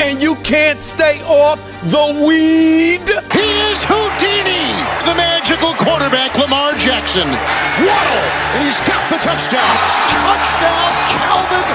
and you can't stay off the weed. He is Houdini, the magical quarterback, Lamar Jackson. Waddle. He's got the touchdown. Touchdown, Calvin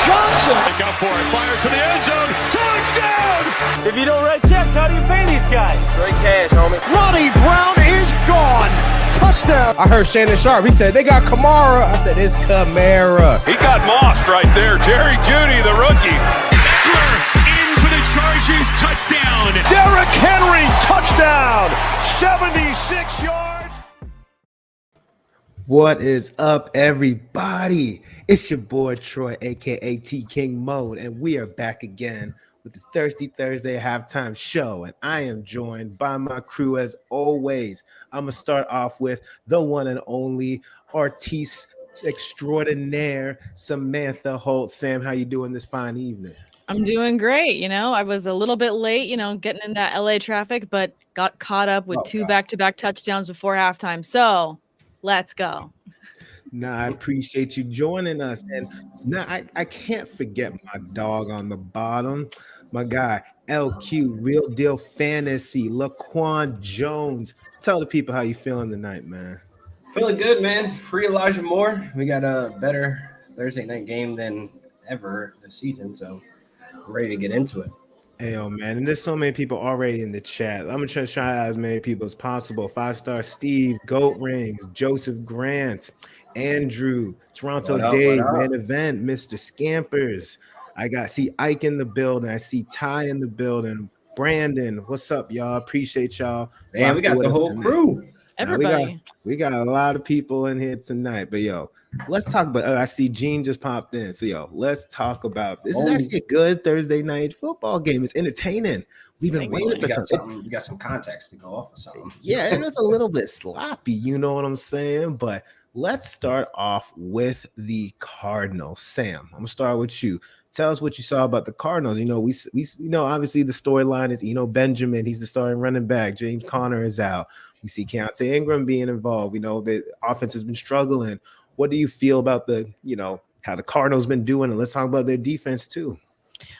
Johnson. Look out for it. Fires to the end zone. Touchdown. If you don't write checks, how do you pay these guys? Straight cash, homie. Ronnie Brown is gone. Touchdown. I heard Shannon Sharp. He said, they got Kamara. I said, it's Kamara. He got mossed right there. Jerry Jeudy, the rookie. Eckler in for the Chargers. Touchdown. Derrick Henry. Touchdown. 76 yards. What is up, everybody? It's your boy Troy, aka T King Mode, and we are back again with the Thirsty Thursday halftime show. And I am joined by my crew as always. I'm gonna start off with the one and only artiste extraordinaire, Samantha Holt. Sam, how you doing this fine evening? I'm doing great. You know, I was a little bit late, getting in that LA traffic, but got caught up with two back-to-back touchdowns before halftime. So let's go. I appreciate you joining us. And I can't forget my dog on the bottom. My guy, LQ, Real Deal Fantasy, Laquan Jones. Tell the people how you feeling tonight, man. Feeling good, man. Free Elijah Moore. We got a better Thursday night game than ever this season, so I'm ready to get into it. Hey, man, and there's so many people already in the chat. I'm going to try out as many people as possible. 5-star Steve, Goat Rings, Joseph Grant, Andrew, Toronto Dave, Man Event, Mr. Scampers. I see Ike in the building. I see Ty in the building. Brandon, what's up, y'all? Appreciate y'all. Man, we got the whole crew. Everybody. We got a lot of people in here tonight. But, let's talk about I see Gene just popped in. So, let's talk about this. Is actually a good Thursday night football game. It's entertaining. We've been waiting for something. You got some context to go off of something. Yeah, it was a little bit sloppy. You know what I'm saying? But let's start off with the Cardinals. Sam, I'm going to start with you. Tell us what you saw about the Cardinals. We obviously the storyline is Benjamin. He's the starting running back. James Conner is out. We see Keontae Ingram being involved. We know the offense has been struggling. What do you feel about how the Cardinals been doing? And let's talk about their defense too.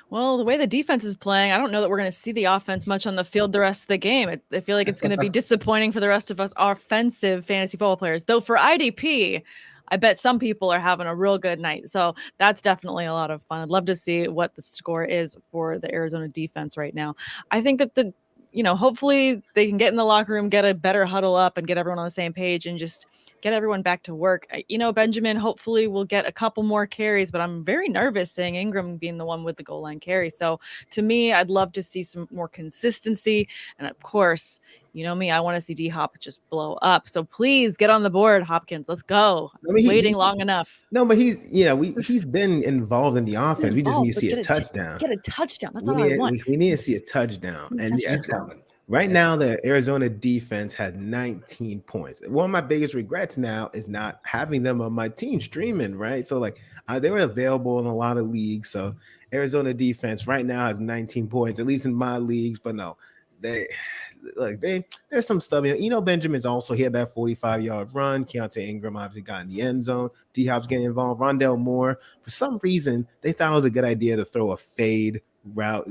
Well, the way the defense is playing, I don't know that we're going to see the offense much on the field the rest of the game. I feel like it's going to be disappointing for the rest of us offensive fantasy football players. Though for IDP, I bet some people are having a real good night. So that's definitely a lot of fun. I'd love to see what the score is for the Arizona defense right now. I think that hopefully they can get in the locker room, get a better huddle up and get everyone on the same page and just get everyone back to work. Benjamin hopefully will get a couple more carries, but I'm very nervous seeing Ingram being the one with the goal line carry. So to me, I'd love to see some more consistency. And of course, me, I want to see D-Hop just blow up. So please get on the board, Hopkins. Let's go. Waiting long enough. No, but he's been involved in the offense. We just need to see a touchdown. Get a touchdown. That's all I want. We need to see a touchdown. Right now, the Arizona defense has 19 points. One of my biggest regrets now is not having them on my team streaming, right? So, they were available in a lot of leagues. So, Arizona defense right now has 19 points, at least in my leagues. But no, there's some stuff. Benjamin's also, he had that 45-yard run. Keontae Ingram obviously got in the end zone. D-Hop's getting involved. Rondell Moore, for some reason, they thought it was a good idea to throw a fade route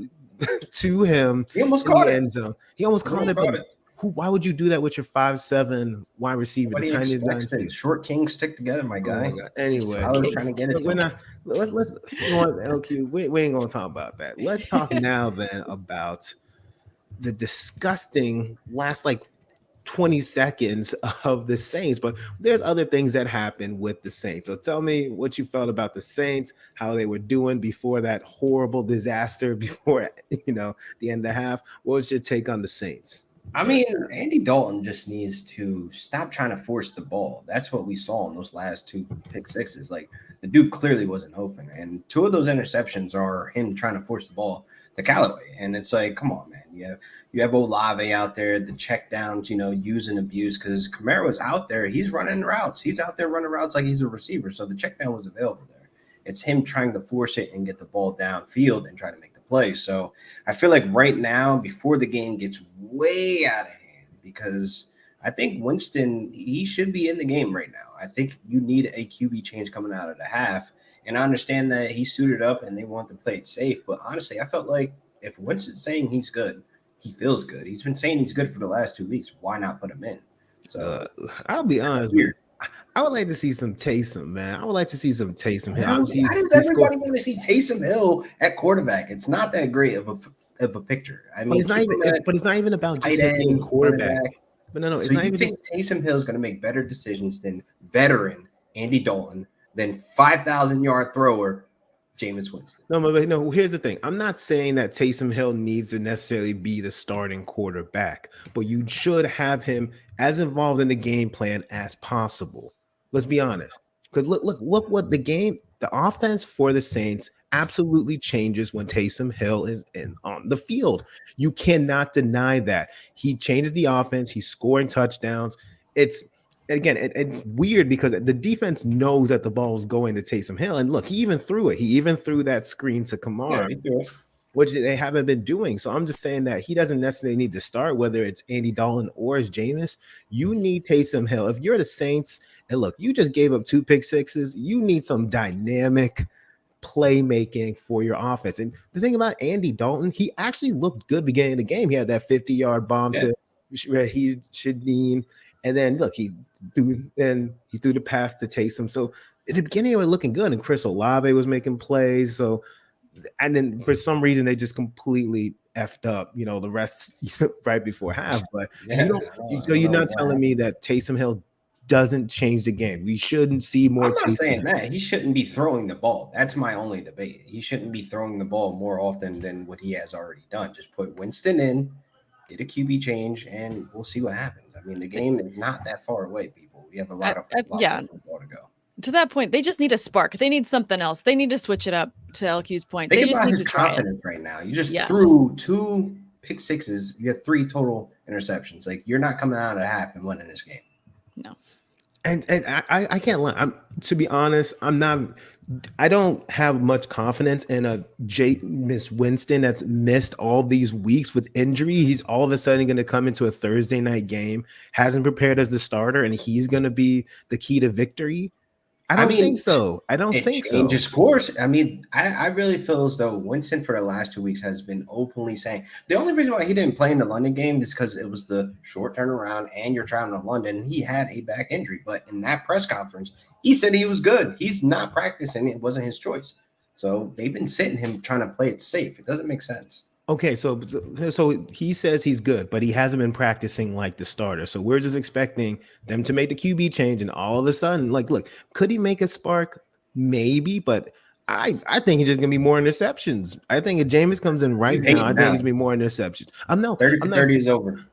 to him. He almost caught it. End zone. He almost caught it. Why would you do that with your 5'7" wide receiver? The tiniest guy. Short kings stick together, my guy. Anyway, I was trying to get it. Let's LQ. We ain't gonna talk about that. Let's talk now then about the disgusting last 20 seconds of the Saints, but there's other things that happened with the Saints. So tell me what you felt about the Saints, how they were doing before that horrible disaster, before the end of the half. What was your take on the Saints? I mean, Andy Dalton just needs to stop trying to force the ball. That's what we saw in those last two pick sixes. The dude clearly wasn't open, and two of those interceptions are him trying to force the ball to Callaway. And it's come on, man. You have Olave out there, the check downs, use and abuse, because Kamara's out there. He's running routes. He's out there running routes like he's a receiver. So the check down was available there. It's him trying to force it and get the ball downfield and try to make the play. So I feel like right now, before the game gets way out of hand, because I think Winston, he should be in the game right now. I think you need a QB change coming out of the half. And I understand that he suited up and they want to play it safe. But honestly, I felt like If Winston's saying he's good, he feels good. He's been saying he's good for the last 2 weeks. Why not put him in? So I'll be honest with you. I would like to see some Taysom, man. I would like to see some Taysom Hill. How does everybody want to see Taysom Hill at quarterback? It's not that great of a picture. I mean, but it's not even about just being quarterback. But no, it's not even just Taysom Hill is going to make better decisions than veteran Andy Dalton, than 5,000-yard thrower Jameis Winston. No. Here's the thing. I'm not saying that Taysom Hill needs to necessarily be the starting quarterback, but you should have him as involved in the game plan as possible. Let's be honest. Because look what the offense for the Saints absolutely changes when Taysom Hill is on the field. You cannot deny that. He changes the offense. He's scoring touchdowns. It's weird because the defense knows that the ball is going to Taysom Hill. And look, he even threw it. He even threw that screen to Kamara, which they haven't been doing. So I'm just saying that he doesn't necessarily need to start, whether it's Andy Dalton or it's Jameis. You need Taysom Hill. If you're the Saints, and look, you just gave up 2 pick sixes, you need some dynamic playmaking for your offense. And the thing about Andy Dalton, he actually looked good beginning of the game. He had that 50-yard bomb to Raheem Shadeen. And then look, he threw the pass to Taysom. So at the beginning, they were looking good, and Chris Olave was making plays. So, and then for some reason, they just completely effed up, the rest right before half. But you're not telling me that Taysom Hill doesn't change the game. We shouldn't see more. I'm not saying that he shouldn't be throwing the ball. That's my only debate. He shouldn't be throwing the ball more often than what he has already done. Just put Winston in, get a QB change, and we'll see what happens. I mean, the game is not that far away, people. We have a lot of football to go. To that point, they just need a spark. They need something else. They need to switch it up. To LQ's point, Think they just about need his to try confidence right now. You just threw 2 pick sixes. You had 3 total interceptions. Like, you're not coming out at half and winning this game. No. And I can't lie. To be honest, I don't have much confidence in a Jameis Winston that's missed all these weeks with injury. He's all of a sudden going to come into a Thursday night game, hasn't prepared as the starter, and he's going to be the key to victory. I don't think so. Changes course. I mean, I really feel as though Winston for the last 2 weeks has been openly saying the only reason why he didn't play in the London game is because it was the short turnaround and you're traveling to London. He had a back injury, but in that press conference, he said he was good. He's not practicing. It wasn't his choice. So they've been sitting him trying to play it safe. It doesn't make sense. Okay, so he says he's good, but he hasn't been practicing like the starter. So we're just expecting them to make the QB change, and all of a sudden, look, could he make a spark? Maybe, but I think it's just gonna be more interceptions. I think if Jameis comes in right now, I think it's gonna be more interceptions. 30 is over.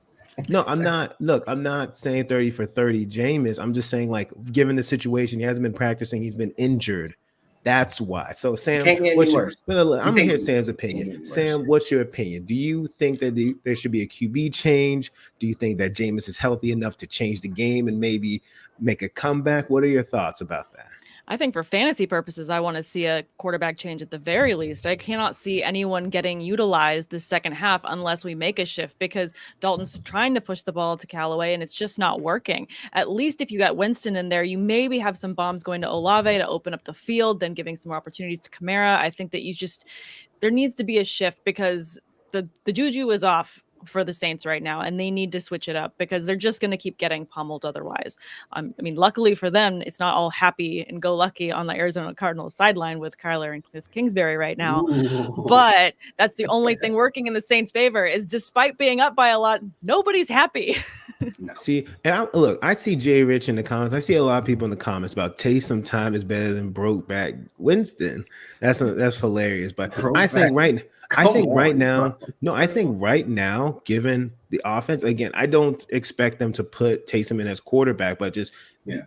No, I'm not. Look, I'm not saying 30 for 30 Jameis. I'm just saying, given the situation, he hasn't been practicing. He's been injured. That's why. So, Sam, I'm going to hear Sam's opinion. Sam, what's your opinion? Do you think that there should be a QB change? Do you think that Jameis is healthy enough to change the game and maybe make a comeback? What are your thoughts about that? I think for fantasy purposes, I want to see a quarterback change at the very least. I cannot see anyone getting utilized the second half unless we make a shift, because Dalton's trying to push the ball to Callaway and it's just not working. At least if you got Winston in there, you maybe have some bombs going to Olave to open up the field, then giving some more opportunities to Kamara. I think that there needs to be a shift, because the juju is off for the Saints right now, and they need to switch it up because they're just going to keep getting pummeled otherwise. I mean, luckily for them, it's not all happy and go lucky on the Arizona Cardinals sideline with Kyler and Cliff Kingsbury right now. Ooh. But that's the only thing working in the Saints' favor is, despite being up by a lot, nobody's happy. No. See, and I see Jay Rich in the comments. I see a lot of people in the comments about Taysom time is better than Brokeback Winston. That's hilarious. But I think right now, given the offense, again, I don't expect them to put Taysom in as quarterback, but just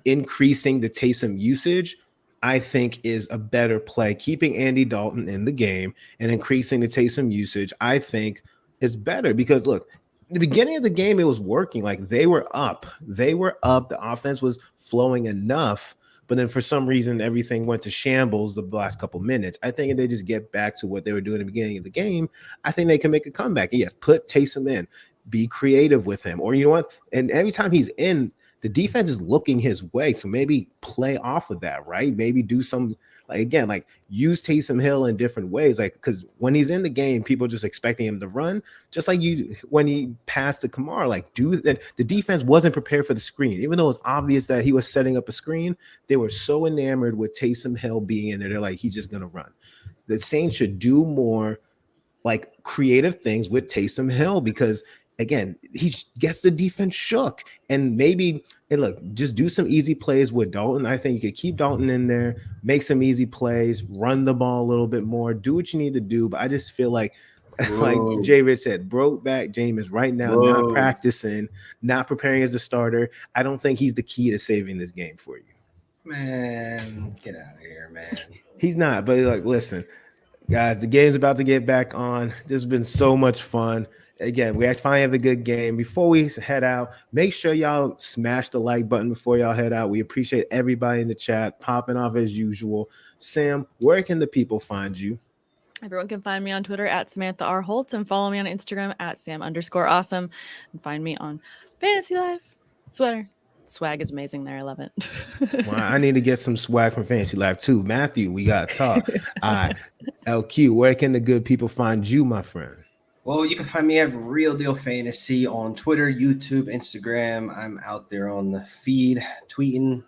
increasing the Taysom usage, I think, is a better play. Keeping Andy Dalton in the game and increasing the Taysom usage, I think, is better, because look, the beginning of the game, it was working. Like, they were up. The offense was flowing enough, but then for some reason, everything went to shambles the last couple minutes. I think if they just get back to what they were doing at the beginning of the game, I think they can make a comeback. And yes, put Taysom in, be creative with him, or you know what? And every time he's in, the defense is looking his way. So maybe play off of that, right? Maybe do some, like, again, like use Taysom Hill in different ways. Like, because when he's in the game, people just expecting him to run, just like when he passed to Kamara, like do that. The defense wasn't prepared for the screen, even though it's obvious that he was setting up a screen. They were so enamored with Taysom Hill being in there. They're like, he's just going to run. The Saints should do more like creative things with Taysom Hill, because again, he gets the defense shook. And maybe, and look, just do some easy plays with Dalton. I think you could keep Dalton in there, make some easy plays, run the ball a little bit more, do what you need to do. But I just feel like Jay Rich said, broke back Jameis right now, not practicing, not preparing as a starter. I don't think he's the key to saving this game for you. Man, get out of here, man. He's not, but like, listen, guys, the game's about to get back on. This has been so much fun. Again, we finally have a good game. Before we head out, make sure y'all smash the like button before y'all head out. We appreciate everybody in the chat popping off as usual. Sam, where can the people find you? Everyone can find me on Twitter at Samantha R. Holtz and follow me on Instagram at Sam_awesome. And find me on Fantasy Life Sweater. Swag is amazing there. I love it. Well, I need to get some swag from Fantasy Life too. Matthew, we got to talk. All right. LQ, where can the good people find you, my friend? Well, you can find me at Real Deal Fantasy on Twitter, YouTube, Instagram. I'm out there on the feed, tweeting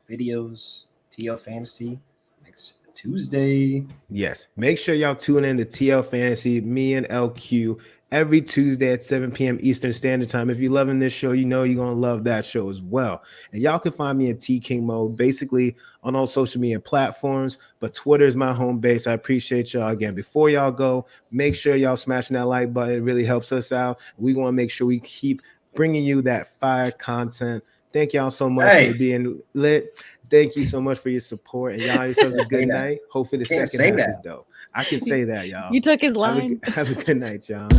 videos, TL Fantasy next Tuesday. Yes. Make sure y'all tune in to TL Fantasy, me and LQ, every Tuesday at 7 p.m. Eastern Standard Time. If you're loving this show, you know you're going to love that show as well. And y'all can find me at T King Mode, basically on all social media platforms, but Twitter is my home base. I appreciate y'all. Again, before y'all go, make sure y'all smashing that like button. It really helps us out. We want to make sure we keep bringing you that fire content. Thank y'all so much for being lit. Thank you so much for your support. And y'all yourselves a good night. Hopefully the second half is dope. I can say that, y'all. You took his line. Have a good night, y'all.